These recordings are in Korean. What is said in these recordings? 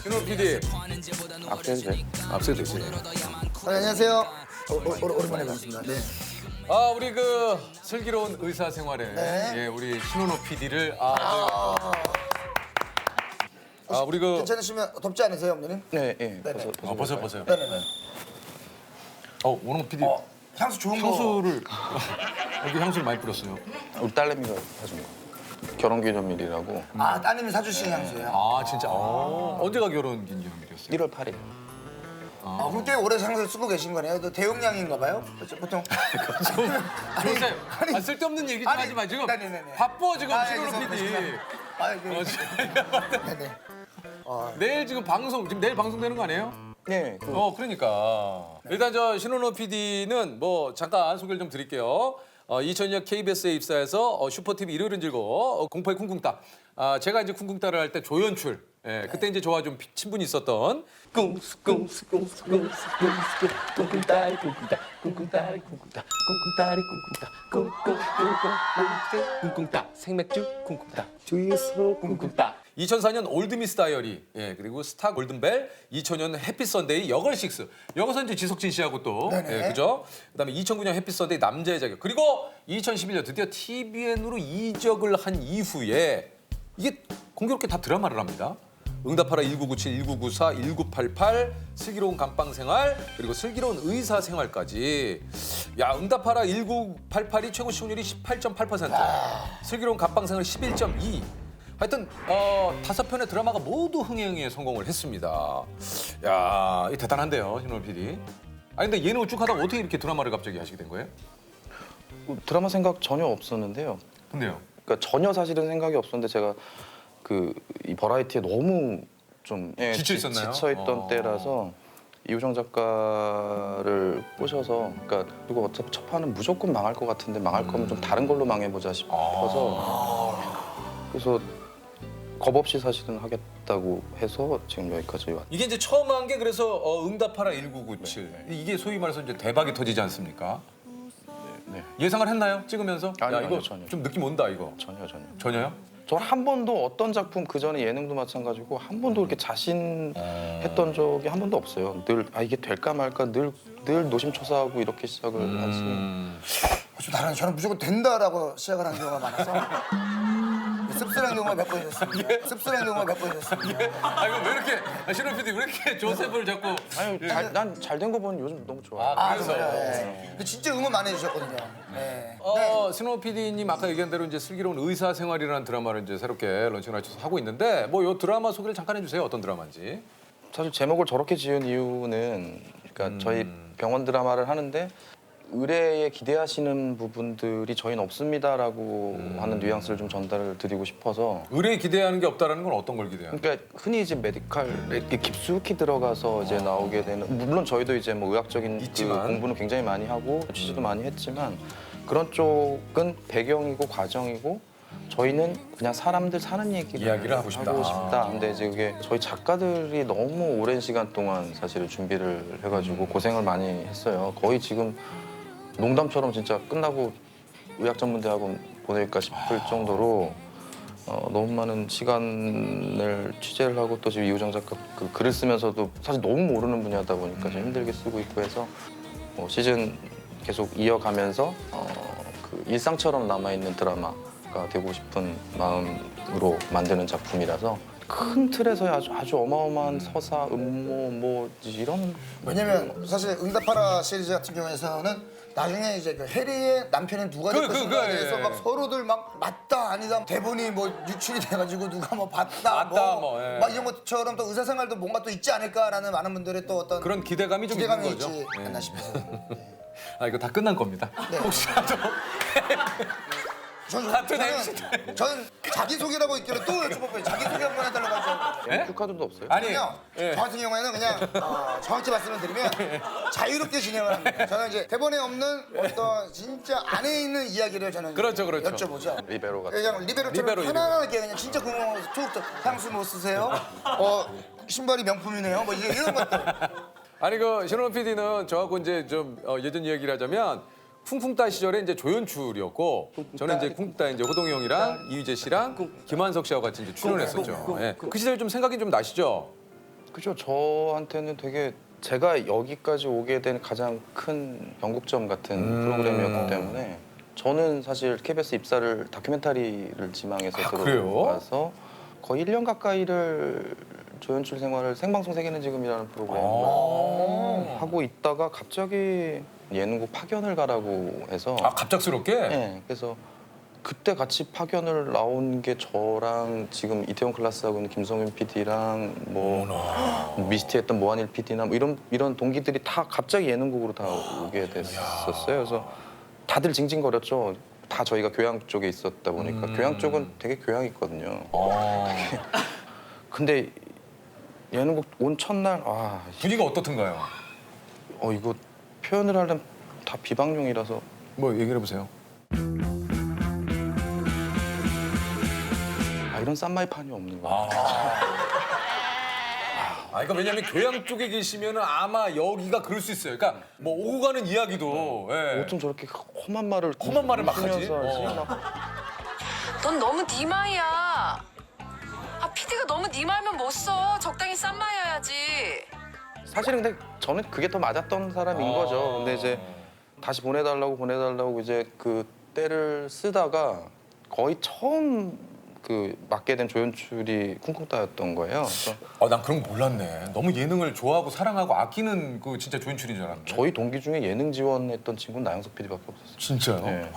신호 PD. 앞서도 돼? 앞서도 되지. 안녕하세요. 오랜만에 뵙습니다. 네. 아, 우리 그 슬기로운 의사 생활에 네. 예, 우리 신원호 PD를 우리 그 괜찮으시면 덥지 않으세요, 형님? 네, 예. 네네. 벗어요. 네네네. 원호 PD 향수 좋은 거. 향수를 여기 향수를 많이 뿌렸어요. 우리 딸내미가 사준 거. 결혼기념일이라고 아, 따님이 사주신 향수예요. 아, 진짜. 언제가 결혼 기념일이었어요? 1월 8일. 그럼 꽤 오래 향수를 쓰고 계신 거네요. 또 대용량인가 봐요? 그렇죠? 보통. 요새 쓸데없는 얘기 좀 아니, 하지 마. 지금 네네네네. 바빠 지금 아, 신원호 PD. 네네. 내일 지금 내일 방송되는 거 아니에요? 네, 그러니까 일단 저 신원호 PD는 뭐 잠깐 소개를 좀 드릴게요. 2000년 KBS에 입사해서 슈퍼TV 일요일은 즐거워, 공포의 쿵쿵따. 제가 이제 쿵쿵따를 할 때 조연출. 예, 그때 이제 저와 좀 친분이 있었던 쿵쿵따리 쿵쿵따 쿵쿵따리 쿵쿵따 쿵쿵따리 쿵쿵따 쿵쿵따 생맥주 쿵쿵따 주유소 쿵쿵따 2004년 올드미스 다이어리, 예, 그리고 스타 골든벨, 2000년 해피 선데이, 여걸식스. 여기서 이제 지석진 씨하고 또, 네네. 예, 그죠? 그다음에 2009년 해피 선데이 남자의 자격. 그리고 2011년 드디어 TVN으로 이적을 한 이후에 이게 공교롭게 다 드라마를 합니다. 응답하라 1997, 1994, 1988, 슬기로운 감방생활, 그리고 슬기로운 의사생활까지. 야, 응답하라 1988이 최고 시청률이 18.8%, 슬기로운 감방생활 11.2. 하여튼 5편의 드라마가 모두 흥행에 성공을 했습니다. 야, 이 대단한데요, 신원 PD. 아니 근데 예능을 쭉 하다가 어떻게 이렇게 드라마를 갑자기 하시게 된 거예요? 드라마 생각 전혀 없었는데요. 근데요. 그러니까 전혀 사실은 생각이 없었는데 제가 이 버라이티에 너무 좀 지쳐 있었나요? 지쳐있던 때라서 이우정 작가를 꼬셔서 그러니까 그리고 어차피 첫 판은 무조건 망할 것 같은데 망할 거면 좀 다른 걸로 망해보자 싶어서 그래서 겁 없이 사실은 하겠다고 해서 지금 여기까지 왔. 이게 이제 처음 한 게 그래서 응답하라 1997. 이게 소위 말해서 이제 대박이 터지지 않습니까? 네. 예상을 했나요? 찍으면서? 아니요, 야, 이거 전혀. 좀 느낌 온다 이거. 전혀. 전혀요? 저는 한 번도 어떤 작품 그 전에 예능도 마찬가지고 한 번도 그렇게 자신했던 적이 한 번도 없어요. 늘 이게 될까 말까 늘 노심초사하고 이렇게 시작을 하지. 저는 무조건 된다라고 시작을 한 경우가 많아서 씁쓸한 경우가 몇 번 있었습니다. 씁쓸한 경우가 몇 번 있었습니다. 이거 왜 이렇게 신원 PD 왜 이렇게 조셉을 자꾸 아니 난 잘 된 거 보면 요즘 너무 좋아. 그래서 네. 근데 진짜 응원 많이 해주셨거든요. 네. 신원 PD님 아까 얘기한 대로 이제 슬기로운 의사 생활이라는 드라마를 이제 새롭게 런칭을 하고 있는데 뭐 이 드라마 소개를 잠깐 해주세요. 어떤 드라마인지. 사실 제목을 저렇게 지은 이유는 그러니까 저희 병원 드라마를 하는데 의뢰에 기대하시는 부분들이 저희는 없습니다라고 하는 뉘앙스를 좀 전달을 드리고 싶어서 의뢰에 기대하는 게 없다라는 건 어떤 걸 기대하는? 그러니까 흔히 이제 메디칼 이렇게 깊숙이 들어가서 이제 나오게 되는 물론 저희도 이제 뭐 의학적인 그 있지만. 공부는 굉장히 많이 하고 취재도 많이 했지만 그런 쪽은 배경이고 과정이고 저희는 그냥 사람들 사는 이야기를 하고 싶다. 근데 이제 그게 저희 작가들이 너무 오랜 시간 동안 사실 준비를 해가지고 고생을 많이 했어요. 거의 지금 농담처럼 진짜 끝나고 의학전문대학원 보낼까 싶을 정도로 너무 많은 시간을 취재를 하고 또 지금 이우정 작가 그 글을 쓰면서도 사실 너무 모르는 분야다 보니까 좀 힘들게 쓰고 있고 해서 시즌 계속 이어가면서 그 일상처럼 남아있는 드라마가 되고 싶은 마음으로 만드는 작품이라서 큰 틀에서 아주 어마어마한 서사, 음모 뭐 이런 왜냐면 사실 응답하라 시리즈 같은 경우에는 나중에 이제 그 해리의 남편이 누가 될 것인가에 대해서 막 서로들 막 맞다 아니다 대본이 뭐 유출이 돼가지고 누가 뭐 봤다 예. 막 이런 것처럼 또 의사생활도 뭔가 또 있지 않을까라는 많은 분들의 또 어떤 그런 기대감이 좀 기대감이 있는 거죠. 있지 않나 싶어서. 네. 이거 다 끝난 겁니다. 혹시라도 저는 자기소개라고 있길래 또 여쭤봤고요. 자기소개 한번 해달라고 하죠. 큐카드도 없어요? 아니요. 저 같은 경우에는 그냥 정확히 말씀을 드리면 자유롭게 진행을 합니다. 저는 이제 대본에 없는 어떤 진짜 안에 있는 이야기를 저는 그렇죠. 여쭤보죠. 리베로 같은 그냥 리베로처럼 리베로. 편안하게 그냥 진짜 궁금한 거 툭툭 향수 뭐 쓰세요? 신발이 명품이네요. 뭐 이런 것들. 아니 그 신원 PD는 저하고 이제 좀 예전 이야기를 하자면 쿵쿵따 시절에 이제 조연출이었고 저는 이제 쿵따 이제 호동이 형이랑 이휘재 씨랑 김한석 씨하고 같이 이제 출연했었죠. 예. 그 시절 좀 생각이 좀 나시죠? 그죠. 저한테는 되게 제가 여기까지 오게 된 가장 큰 변곡점 같은 프로그램이었기 때문에 저는 사실 KBS 입사를 다큐멘터리를 지망해서 그래요? 들어가서 거의 1년 가까이를 조연출 생활을 생방송 세계는 지금이라는 프로그램을 하고 있다가 갑자기 예능국 파견을 가라고 해서 갑작스럽게? 네, 그래서 그때 같이 파견을 나온 게 저랑 지금 이태원 클라스하고 있는 김성윤 PD랑 뭐 미스티 했던 모한일 PD나 뭐 이런 동기들이 다 갑자기 예능국으로 다 오게 됐었어요. 그래서 다들 징징거렸죠. 다 저희가 교양 쪽에 있었다 보니까 교양 쪽은 되게 교양이 있거든요. 근데 예능국 온 첫날 분위기가 어떻던가요? 이거 표현을 하려면 다 비방용이라서 뭐 얘기를 해보세요. 이런 싼마이판이 없는 거야. 그러니까 왜냐면 교양 쪽에 계시면은 아마 여기가 그럴 수 있어요. 그러니까 뭐 오고 가는 이야기도 예. 어쩜 저렇게 험한 말을 막 하지? 하면서 넌 너무 네 말이야. PD가 너무 네 말면 못 써. 적당히 싼 말이어야지. 사실은 근데 저는 그게 더 맞았던 사람인 거죠. 근데 이제 다시 보내달라고 이제 그 때를 쓰다가 거의 처음 그 맡게 된 조연출이 쿵쿵따였던 거예요. 그래서 난 그런 거 몰랐네. 너무 예능을 좋아하고 사랑하고 아끼는 그 진짜 조연출인 줄 알았는데. 저희 동기 중에 예능 지원했던 친구는 나영석 PD밖에 없었어요. 진짜요? 네.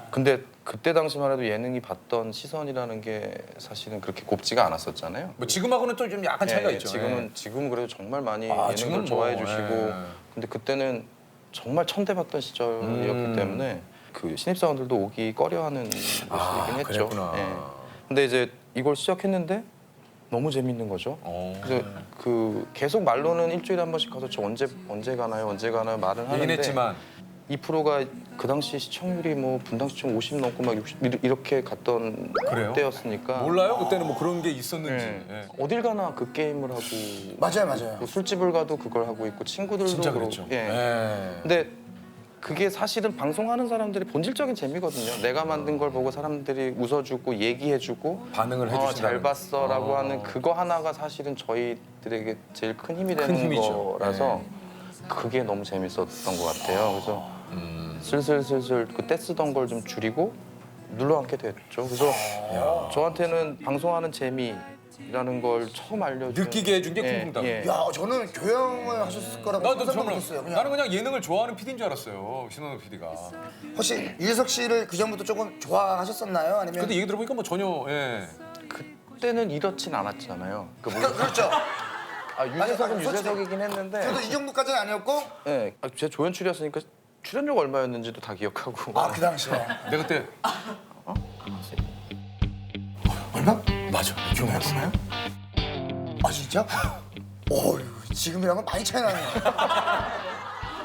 근데 그때 당시만 해도 예능이 받던 시선이라는 게 사실은 그렇게 곱지가 않았었잖아요. 뭐 지금하고는 또 좀 약간 차이가 예, 있죠. 지금은 그래도 정말 많이 지금은 예능을 좋아해 뭐, 주시고 예. 근데 그때는 정말 천대받던 시절이었기 때문에 그 신입사원들도 오기 꺼려하는 곳이긴 했죠. 그랬구나. 근데 이제 이걸 시작했는데 너무 재밌는 거죠. 그래서 그 계속 말로는 일주일에 한 번씩 가서 저 언제 가나요 말은 하는데 얘긴 했지만 이 프로가 그 당시 시청률이 뭐 분당 시청 50 넘고 막 60 이렇게 갔던 그래요? 때였으니까 몰라요? 그때는 뭐 그런 게 있었는지. 네. 예. 어딜 가나 그 게임을 하고 맞아요. 뭐 술집을 가도 그걸 하고 있고 친구들도 진짜 그러고. 그랬죠. 예. 예. 근데 그게 사실은 방송하는 사람들이 본질적인 재미거든요. 내가 만든 걸 보고 사람들이 웃어주고 얘기해주고 반응을 해주신다는. 잘 봤어라고 하는 그거 하나가 사실은 저희들에게 제일 큰 힘이 되는 힘이죠. 거라서 그게 너무 재밌었던 것 같아요. 그래서 슬슬 그때 쓰던 걸 좀 줄이고 눌러앉게 됐죠. 그래서 저한테는 방송하는 재미라는 걸 처음 알려준 느끼게 해준 게 쿵쿵따. 야, 저는 교양을 하셨을 거라고 나도 상상도 정말 못했어요. 나는 그냥 예능을 좋아하는 PD인 줄 알았어요. 신원호 PD가. 혹시 유재석 씨를 그 전부터 조금 좋아하셨었나요? 아니면 근데 얘기 들어보니까 뭐 전혀 예. 그때는 이렇진 않았잖아요. 그렇죠. 유재석은 맞아, 유재석이긴 했는데 저도 이 정도까지는 아니었고 네, 제 조연출이었으니까 출연료가 얼마였는지도 다 기억하고 그 당시에 내가 그때 얼마? 맞아. 기억났어요. 진짜? 지금이랑은 많이 차이 나네요.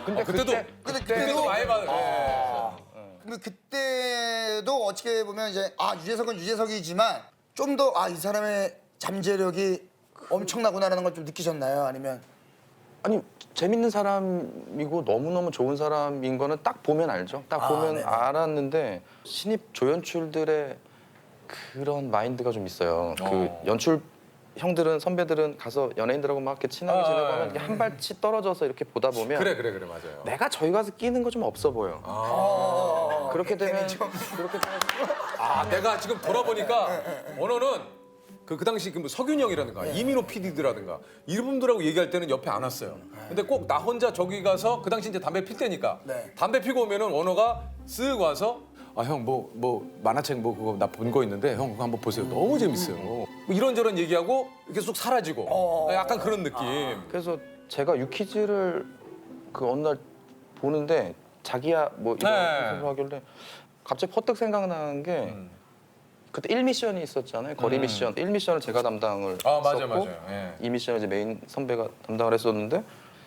근데 그때도 그때도 많이 받. 근데 그때도 어떻게 보면 이제 유재석은 유재석이지만 좀 더 이 사람의 잠재력이 엄청나구나라는 걸 좀 느끼셨나요? 아니면 아니 재밌는 사람이고 너무너무 좋은 사람인 거는 딱 보면 알죠. 딱 보면 네네. 알았는데 신입 조연출들의 그런 마인드가 좀 있어요. 그 연출 형들은 선배들은 가서 연예인들하고 막 이렇게 친하게 지내고 하면 이렇게 한 발치 떨어져서 이렇게 보다 보면 그래 맞아요. 내가 저기 가서 끼는 거 좀 없어 보여. 그렇게 되면 내가 지금 돌아보니까 언어는 그 당시 그 뭐 서균 형이라든가 이민호 PD라든가 이분들하고 얘기할 때는 옆에 안 왔어요. 근데 꼭 나 혼자 저기 가서 그 당시 이제 담배 필 때니까 네. 담배 피고 오면은 언어가 쓱 와서 형 뭐 만화책 뭐 그거 나 본 거 있는데 형 그거 한번 보세요. 너무 재밌어요. 뭐 이런저런 얘기하고 이렇게 쑥 사라지고 약간 그런 느낌. 그래서 제가 유퀴즈를 그 어느 날 보는데 자기야 뭐 이런 네. 식으로 하길래 갑자기 퍼뜩 생각나는 게 그때 1미션이 있었잖아요. 거리 미션. 1미션을 제가 담당을 했었고 예. 2미션을 이제 메인 선배가 담당을 했었는데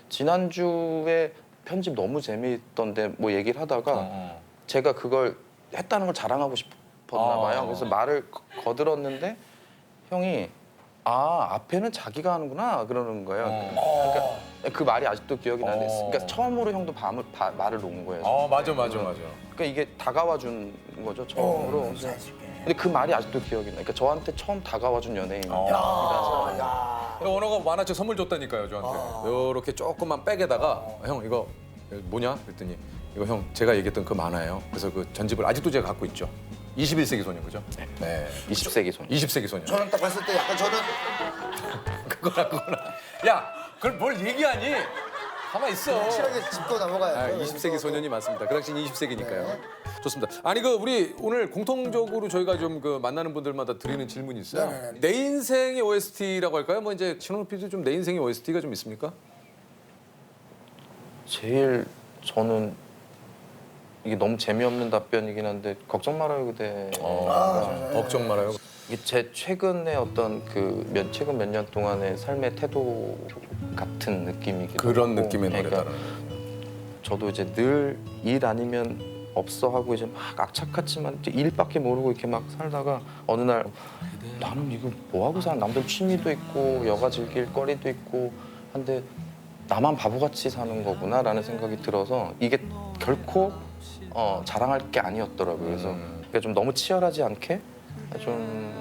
지난주에 편집 너무 재미있던데 뭐 얘기를 하다가 제가 그걸 했다는 걸 자랑하고 싶었나 봐요. 그래서 말을 거들었는데 형이 앞에는 자기가 하는구나 그러는 거예요. 그러니까 그 말이 아직도 기억이 나는데 그러니까 처음으로 형도 말을 놓은 거예요. 맞아. 그러니까 이게 다가와 준 거죠 처음으로. 근데 그 말이 아직도 기억이 나. 그러니까 저한테 처음 다가와 준 연예인이라서. 언어가 만화책 선물 줬다니까요 저한테. 요렇게 조그만 백에다가 형 이거 뭐냐 그랬더니 이거 형 제가 얘기했던 그 만화예요. 그래서 그 전집을 아직도 제가 갖고 있죠. 21세기 소년 그죠? 네. 20세기 소년. 20세기 소년. 저는 딱 봤을 때 약간 저는 그거나. 야, 그걸 뭘 얘기하니? 가만 있어. 확실하게 짚고 넘어가요. 20세기 소년이 맞습니다. 그 당시는 20세기니까요. 좋습니다. 아니 그 우리 오늘 공통적으로 저희가 좀 그 만나는 분들마다 드리는 질문이 있어요. 네네네. 내 인생의 OST라고 할까요? 뭐 이제 신혼호 PD도 좀 내 인생의 OST가 좀 있습니까? 제일 저는 이게 너무 재미없는 답변이긴 한데 걱정 말아요 그대. 걱정 말아요. 이게 제 최근의 어떤 최근 몇 년 동안의 삶의 태도 같은 느낌이기도 그런 하고. 느낌의 그러니까 노래다. 저도 이제 늘 일 아니면 없어 하고 이제 막 악착같지만 이제 일밖에 모르고 이렇게 막 살다가 어느 날 나는 이거 뭐 하고 사는 남들 취미도 있고 여가 즐길 거리도 있고 한데 나만 바보같이 사는 거구나라는 생각이 들어서 이게 결코 자랑할 게 아니었더라고요. 그래서 그러니까 좀 너무 치열하지 않게 좀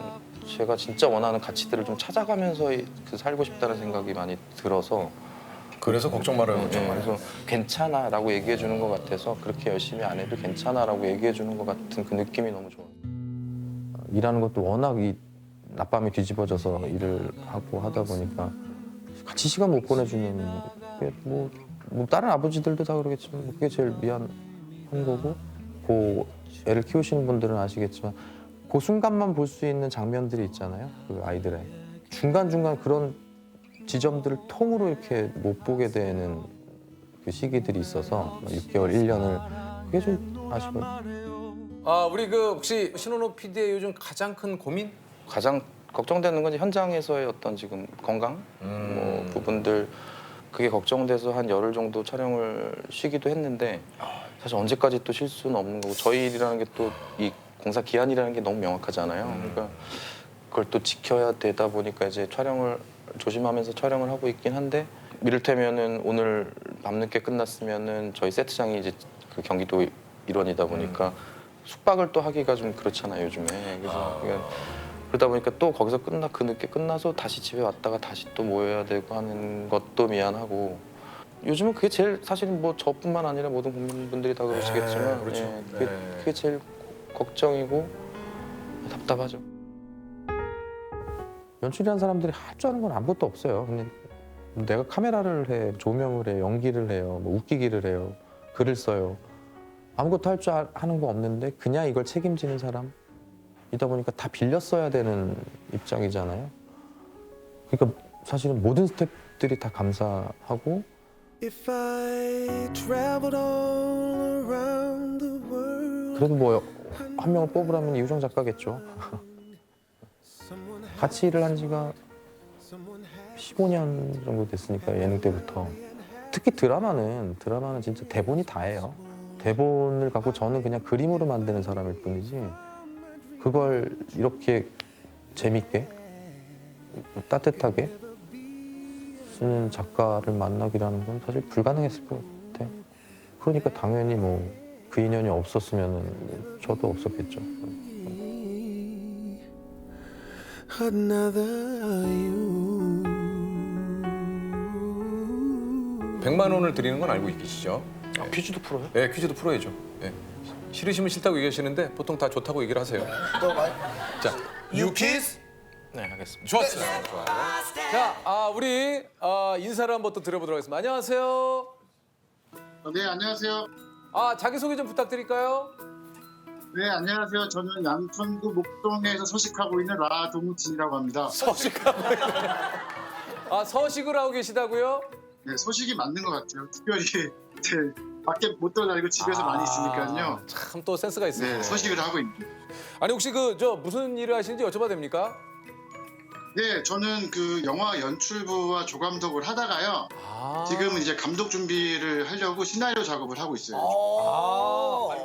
제가 진짜 원하는 가치들을 좀 찾아가면서 살고 싶다는 생각이 많이 들어서 그래서 걱정 말아요. 걱정 네, 말아요. 그래서 괜찮아라고 얘기해 주는 것 같아서 그렇게 열심히 안 해도 괜찮아라고 얘기해 주는 것 같은 그 느낌이 너무 좋아요. 일하는 것도 워낙 이 낮밤이 뒤집어져서 일을 하고 하다 보니까 같이 시간 못 보내주는 게 뭐 다른 아버지들도 다 그러겠지만 그게 제일 미안한 거고 그 애를 키우시는 분들은 아시겠지만 그 순간만 볼 수 있는 장면들이 있잖아요. 그 아이들의 중간중간 그런 지점들을 통으로 이렇게 못 보게 되는 그 시기들이 있어서 6개월, 1년을 그게 좀 아쉬워요. 아 우리 그 혹시 신혼호 PD의 요즘 가장 큰 고민? 가장 걱정되는 건 현장에서의 어떤 지금 건강 뭐 부분들 그게 걱정돼서 한 열흘 정도 촬영을 쉬기도 했는데 사실 언제까지 또 쉴 수는 없는 거고 저희 일이라는 게 또 이 공사 기한이라는 게 너무 명확하잖아요. 그러니까 그걸 또 지켜야 되다 보니까 이제 촬영을 조심하면서 촬영을 하고 있긴 한데 이를테면은 오늘 밤늦게 끝났으면은 저희 세트장이 이제 그 경기도 일원이다 보니까 숙박을 또 하기가 좀 그렇잖아요 요즘에. 그래서 그러다 보니까 또 거기서 그 늦게 끝나서 다시 집에 왔다가 다시 또 모여야 되고 하는 것도 미안하고 요즘은 그게 제일 사실은 뭐 저뿐만 아니라 모든 국민분들이 다 그러시겠지만 그렇죠. 예, 그게 제일 걱정이고 답답하죠. 연출이라는 사람들이 할 줄 아는 건 아무것도 없어요. 그냥 내가 카메라를 해, 조명을 해, 연기를 해요, 뭐 웃기기를 해요, 글을 써요. 아무것도 할 줄 아는 거 없는데 그냥 이걸 책임지는 사람이다 보니까 다 빌려 써야 되는 입장이잖아요. 그러니까 사실은 모든 스태프들이 다 감사하고 If I traveled all around the world, 그래도 뭐 한 명을 뽑으라면 이우정 작가겠죠. 같이 일을 한 지가 15년 정도 됐으니까 예능 때부터. 특히 드라마는 진짜 대본이 다예요. 대본을 갖고 저는 그냥 그림으로 만드는 사람일 뿐이지 그걸 이렇게 재밌게 따뜻하게 쓰는 작가를 만나기라는 건 사실 불가능했을 것 같아요. 그러니까 당연히 뭐 그 인연이 없었으면 저도 없었겠죠. another you. 100만 원을 드리는 건 알고 계시죠? 퀴즈도 풀어요? 네, 퀴즈도 풀어야죠. 네. 싫으시면 싫다고 얘기하시는데 보통 다 좋다고 얘기를 하세요. 또 많이 자, 유키스 네, 하겠습니다. 좋았어요. 좋아요. 자, 우리 인사를 한번 또 드려보도록 하겠습니다. 안녕하세요. 네, 안녕하세요. 자기소개 좀 부탁드릴까요? 네, 안녕하세요. 저는 양천구 목동에서 소식하고 있는 라동진이라고 합니다. 서식하고 서식을 하고 계시다고요? 네, 소식이 맞는 것 같아요. 특별히 밖에 못 돌아다니고 집에서 많이 있으니까요. 참 또 센스가 있으시네. 네, 소식을 하고 있습니다. 아니 혹시 무슨 일을 하시는지 여쭤봐도 됩니까? 네, 저는 그 영화 연출부와 조감독을 하다가요. 지금은 이제 감독 준비를 하려고 시나리오 작업을 하고 있어요.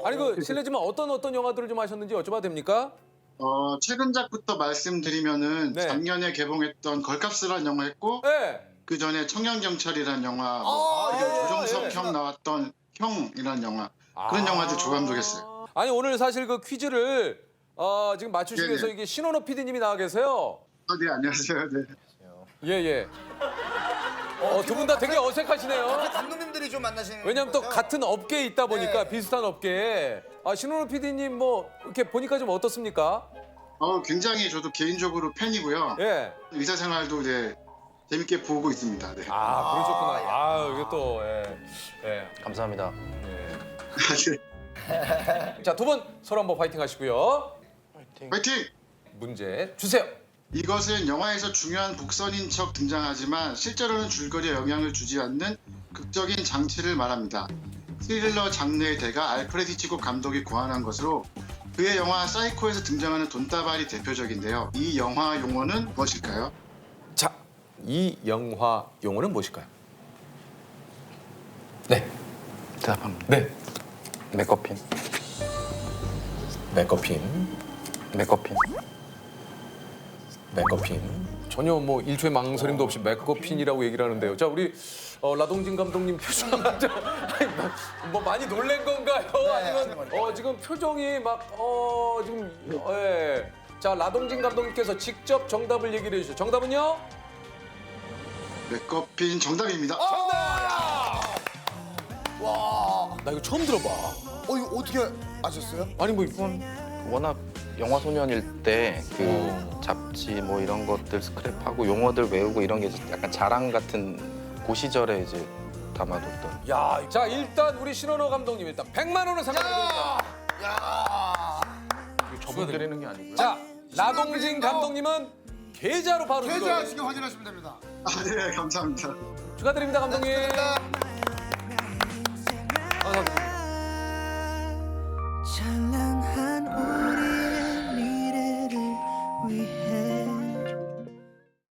아니 실례지만 어떤 영화들을 좀 하셨는지 여쭤봐도 됩니까? 최근작부터 말씀드리면은 네. 작년에 개봉했던 걸캅스라는 영화 했고 네. 그 전에 청년경찰이라는 영화, 그리고 조정석 형 나왔던 형이라는 영화 그런 영화들 조감독했어요. 아니 오늘 사실 그 퀴즈를 지금 맞추시기 위해서 네네. 이게 신원호 PD님이 나와 계세요. 네, 안녕하세요. 네. 예. 두 분 다 되게 어색하시네요. 감독님들이 좀 만나시는 왜냐면 또 거죠? 같은 업계에 있다 보니까 네. 비슷한 업계에. 신원호 PD님 뭐 이렇게 보니까 좀 어떻습니까? 굉장히 저도 개인적으로 팬이고요. 예. 의사 생활도 네, 재밌게 보고 있습니다. 네. 그러셨구나. 이게 또 예. 감사합니다. 자, 두 분 서로 한번 파이팅 하시고요. 화이팅! 문제 주세요. 이것은 영화에서 중요한 복선인 척 등장하지만 실제로는 줄거리에 영향을 주지 않는 극적인 장치를 말합니다. 스릴러 장르의 대가 알프레드 히치콕 감독이 고안한 것으로 그의 영화 사이코에서 등장하는 돈다발이 대표적인데요. 이 영화 용어는 무엇일까요? 자, 이 영화 용어는 무엇일까요? 네. 대답합니다. 네. 맥커핀. 맥거핀. 전혀 뭐 일초의 망설임도 없이 맥거핀이라고 얘기를 하는데요. 자, 우리 라동진 감독님 표정 뭐 많이 놀란 건가요? 아니면 지금 표정이 막 지금 예. 자, 라동진 감독님께서 직접 정답을 얘기를 해주죠. 정답은요? 맥커핀 정답입니다. 와, 나 이거 처음 들어봐. 이거 어떻게 아셨어요? 아니 뭐 워낙 영화 소년일 때 그 잡지 뭐 이런 것들 스크랩하고 용어들 외우고 이런 게 약간 자랑 같은 그 시절에 이제 담아뒀던. 야, 자 일단 우리 신원호 감독님 일단 100만 원을 상금드립니다. 야, 저분 드리는 게 아니고요. 자, 라동진 감독님은 계좌로 바로 계좌 이거 지금 확인하시면 됩니다. 네, 감사합니다. 축하드립니다, 감독님. 감사합니다.